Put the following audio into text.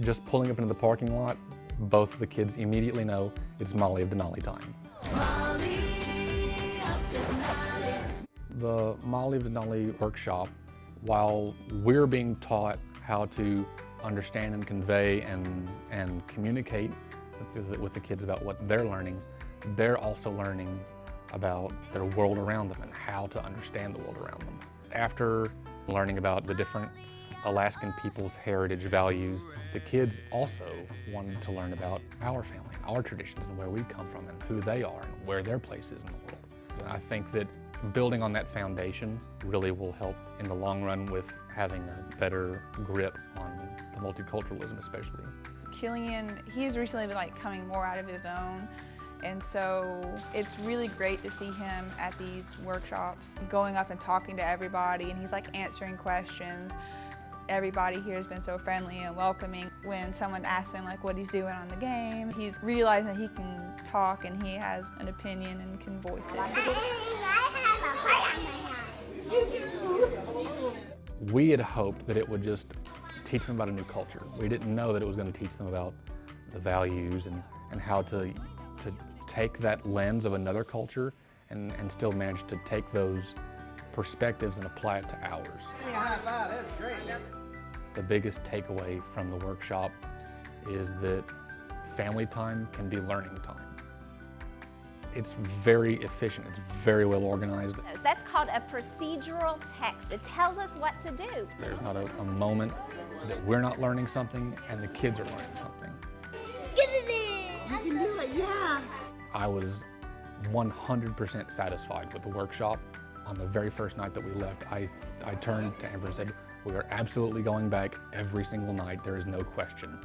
Just pulling up into the parking lot, both of the kids immediately know it's Molly of Denali time. The Molly of Denali workshop, while we're being taught how to understand and convey and communicate with the kids about what they're learning, they're also learning about their world around them and how to understand the world around them. After learning about the different Alaskan people's heritage values, the kids also wanted to learn about our family, our traditions, and where we come from, and who they are, and where their place is in the world. And I think that building on that foundation really will help in the long run with having a better grip on the multiculturalism especially. Killian, he's recently been coming more out of his own, and so it's really great to see him at these workshops, going up and talking to everybody, and he's answering questions. Everybody here has been so friendly and welcoming. When someone asks him what he's doing on the game, he's realizing that he can talk and he has an opinion and can voice it. I have a heart on my hand. We had hoped that it would just teach them about a new culture. We didn't know that it was going to teach them about the values and how to take that lens of another culture and still manage to take those perspectives and apply it to ours. Yeah, high five, that's great. The biggest takeaway from the workshop is that family time can be learning time. It's very efficient, it's very well organized. That's called a procedural text. It tells us what to do. There's not a moment that we're not learning something and the kids are learning something. Get it in! You can do it, yeah! I was 100% satisfied with the workshop. On the very first night that we left, I turned to Amber and said, "We are absolutely going back every single night. There is no question."